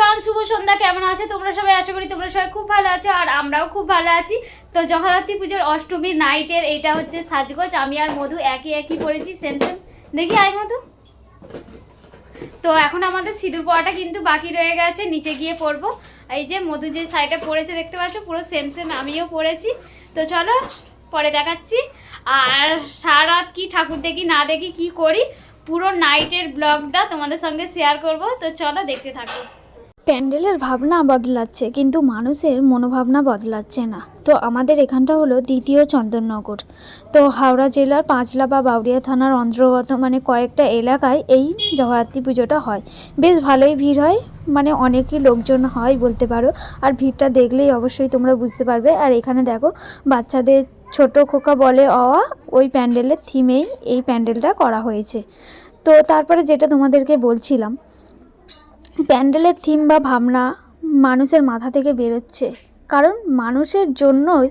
Everyone, শুভ সন্ধ্যা। কেমন আছে তোমরা সবাই? আশা করি তোমরা সবাই খুব ভালো আছো আর আমরাও খুব ভালো আছি। তো জগদ্ধাত্রী পুজোর অষ্টমীর নাইটের এইটা হচ্ছে সাজগোজ। আমি আর মধু একই পরেছি, সেম সেম। দেখি আই মধু। তো এখন আমাদের সিঁদুর পরাটা কিন্তু বাকি রয়ে গেছে, নিচে গিয়ে পরবো। এই যে মধু যে শাড়িটা পরেছে দেখতে পাচ্ছ, পুরো সেম সেম আমিও পরেছি। তো চলো পরে দেখাচ্ছি। আর সারা রাত কি ঠাকুর দেখি না দেখি কি করি, পুরো নাইটের ব্লগটা তোমাদের সঙ্গে শেয়ার করব। তো চলো দেখতে থাকো। প্যান্ডেলের ভাবনা বদলাচ্ছে কিন্তু মানুষের মনোভাবনা বদলাচ্ছে না। তো আমাদের এখানটা হলো দ্বিতীয় চন্দননগর। তো হাওড়া জেলার পাঁচলা বা বাউরিয়া থানার অন্তর্গত কয়েকটা এলাকায় এই জগদ্ধাত্রী পুজোটা হয়। বেশ ভালোই ভিড় হয়, অনেকই লোকজন হয় বলতে পারো। আর ভিড়টা দেখলেই অবশ্যই তোমরা বুঝতে পারবে। আর এখানে দেখো বাচ্চাদের ছোট খোকা বলে অওয়া, ওই প্যান্ডেলের থিমেই এই প্যান্ডেলটা করা হয়েছে। তো তারপরে যেটা তোমাদেরকে বলছিলাম, প্যান্ডেলের থিম বা ভাবনা মানুষের মাথা থেকে বেরোচ্ছে, কারণ মানুষের জন্যই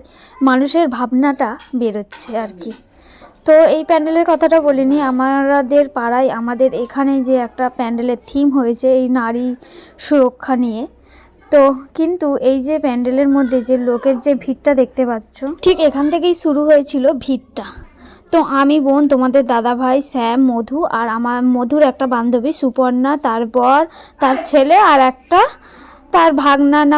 মানুষের ভাবনাটা বেরোচ্ছে আর কি। তো এই প্যান্ডেলের কথাটা বলিনি, আমাদের পাড়ায় আমাদের এখানে যে একটা প্যান্ডেলের থিম হয়েছে এই নারী সুরক্ষা নিয়ে। তো কিন্তু এই যে প্যান্ডেলের মধ্যে যে লোকের যে ভিড়টা দেখতে পাচ্ছ, ঠিক এখান থেকেই শুরু হয়েছিল ভিড়টা। তো আমি, বোন, তোমাদের দাদা ভাই শ্যাম, মধু আর আমার মধুর একটা বান্ধবী সুপর্ণা, তারপর তার ছেলে আর একটা তার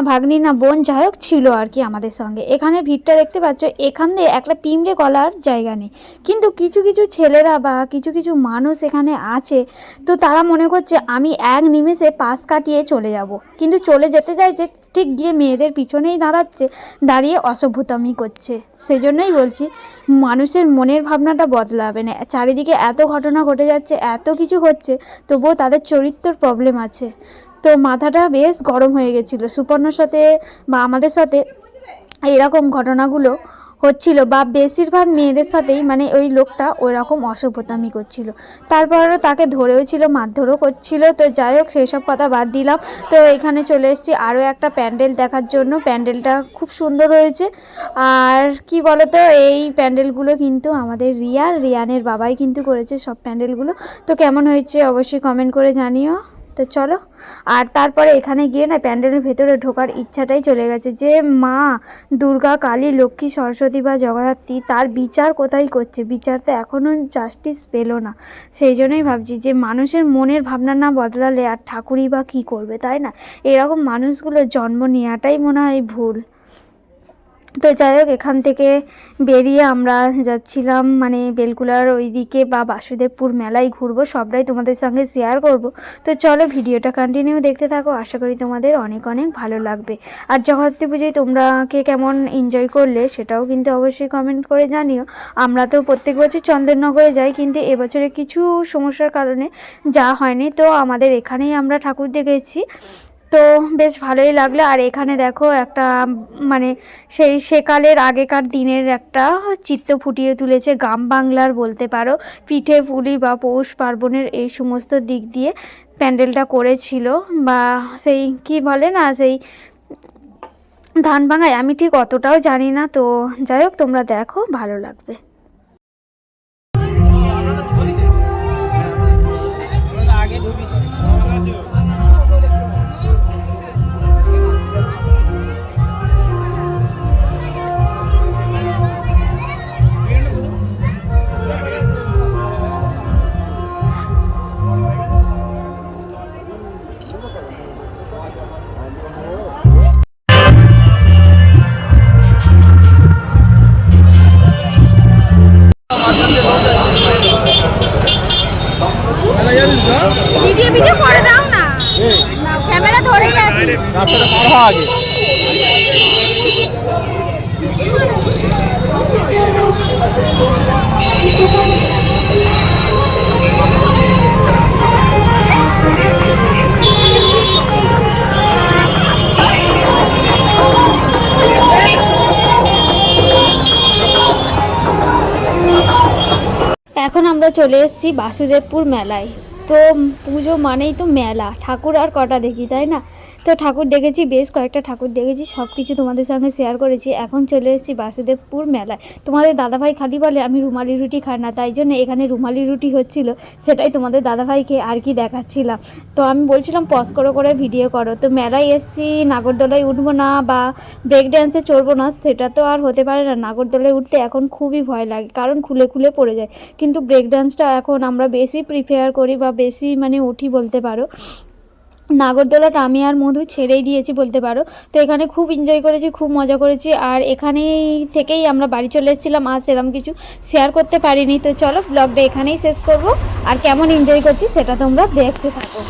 ভাগ্নি না বোন যাই হোক ছিল আর কি আমাদের সঙ্গে। এখানে ভিড়টা দেখতে পাচ্ছ, এখান দিয়ে একটা পিমড়ে গলার জায়গা নেই। কিন্তু কিছু কিছু ছেলেরা বা কিছু কিছু মানুষ এখানে আছে, তো তারা মনে করছে আমি এক নিমেষে পাশ কাটিয়ে চলে যাব, কিন্তু চলে যেতে চাইছে, ঠিক গিয়ে মেয়েদের পিছনেই দাঁড়িয়ে অসভ্যতামি করছে। সেজন্যই বলছি মানুষের মনের ভাবনাটা বদলাবে না। চারিদিকে এত ঘটনা ঘটে যাচ্ছে, এত কিছু হচ্ছে, তবুও তাদের চরিত্রের প্রবলেম আছে। তো মাথাটা বেশ গরম হয়ে গেছিলো সুপর্ণার সাথে বা আমাদের সাথে এরকম ঘটনাগুলো হচ্ছিল, বা বেশিরভাগ মেয়েদের সাথেই ওই লোকটা ওই রকম অসভ্যতামি করছিল। তারপরও তাকে ধরেও ছিল, মারধরও করছিল। তো যাই হোক সেসব কথা বাদ দিলাম। তো এখানে চলে এসেছি আরও একটা প্যান্ডেল দেখার জন্য। প্যান্ডেলটা খুব সুন্দর হয়েছে। আর কি বলতো, এই প্যান্ডেলগুলো কিন্তু আমাদের রিয়ানের বাবাই কিন্তু করেছে সব প্যান্ডেলগুলো। তো কেমন হয়েছে অবশ্যই কমেন্ট করে জানিও। তো চলো, আর তারপরে এখানে গিয়ে না প্যান্ডেলের ভেতরে ঢোকার ইচ্ছাটাই চলে গেছে, যে মা দুর্গা, কালী, লক্ষ্মী, সরস্বতী বা জগদ্ধাত্রী তার বিচার কোথায় করছে, বিচার তো এখনও জাস্টিস পেলো না। সেই জন্যই ভাবছি যে মানুষের মনের ভাবনা না বদলালে আর ঠাকুরই বা কী করবে, তাই না? এরকম মানুষগুলোর জন্ম নেওয়াটাই মনে হয় ভুল। তো যাই হোক, এখান থেকে বেরিয়ে আমরা যাচ্ছিলাম বেলকুলার ওইদিকে বা বাসুদেবপুর মেলায় ঘুরবো, সবটাই তোমাদের সঙ্গে শেয়ার করব। তো চলো ভিডিওটা কন্টিনিউ দেখতে থাকো, আশা করি তোমাদের অনেক অনেক ভালো লাগবে। আর জগদ্ধাত্রী পুজোয় তোমরা কে কেমন এনজয় করলে সেটাও কিন্তু অবশ্যই কমেন্ট করে জানিও। আমরা তো প্রত্যেক বছর চন্দননগরে যাই, কিন্তু এবছরে কিছু সমস্যার কারণে যাওয়া হয়নি। তো আমাদের এখানেই আমরা ঠাকুর দেখেছি, তো বেশ ভালোই লাগলো। আর এখানে দেখো একটা সেকালের আগেকার দিনের একটা চিত্র ফুটিয়ে তুলেছে, গ্রাম বাংলার বলতে পারো। পিঠে পুলি বা পৌষ পার্বণের এই সমস্ত দিক দিয়ে প্যান্ডেলটা করেছিল, বা সেই কি বলে না, সেই ধান ভাঙায়, আমি ঠিক অতটাও জানি না। তো যাই হোক তোমরা দেখো, ভালো লাগবে। ভিডিও করে দাও না, ক্যামেরা ধরেই আছে। রাস্তাটা পার হওয়া আগে। এখন আমরা চলে এসেছি বাসুদেবপুর মেলায়। তো পুজো মানেই তো মেলা, ঠাকুর আর কটা দেখি, তাই না? তো ঠাকুর দেখেছি, বেশ কয়েকটা ঠাকুর দেখেছি, সব কিছু তোমাদের সঙ্গে শেয়ার করেছি। এখন চলে এসেছি বাসুদেবপুর মেলায়। তোমাদের দাদাভাই খালি বলে আমি রুমালি রুটি খাই না, তাই জন্য এখানে রুমালি রুটি হচ্ছিল, সেটাই তোমাদের দাদাভাইকে আর কি দেখাচ্ছিলাম। তো আমি বলছিলাম পজ করে ভিডিও করো। তো মেলায় এসেছি, নাগরদোলায় উঠবো না বা ব্রেক ড্যান্সে চড়বো না, সেটা তো আর হতে পারে না। নাগরদোলায় উঠতে এখন খুবই ভয় লাগে, কারণ খুলে পড়ে যায়। কিন্তু ব্রেক ড্যান্সটা এখন আমরা বেশি প্রিফেয়ার করি বা বেশি মানে উঠি বলতে পারো। নাগরদোলাটা আমি আর মধু ছেড়েই দিয়েছি বলতে পারো। তো এখানে খুব এনজয় করেছি, খুব মজা করেছি, আর এখানেই থেকেই আমরা বাড়ি চলে এসেছিলাম, আর সেরকম কিছু শেয়ার করতে পারিনি। তো চলো ব্লগটা এখানেই শেষ করব, আর কেমন এনজয় করছি সেটা তোমরা দেখতে থাকো।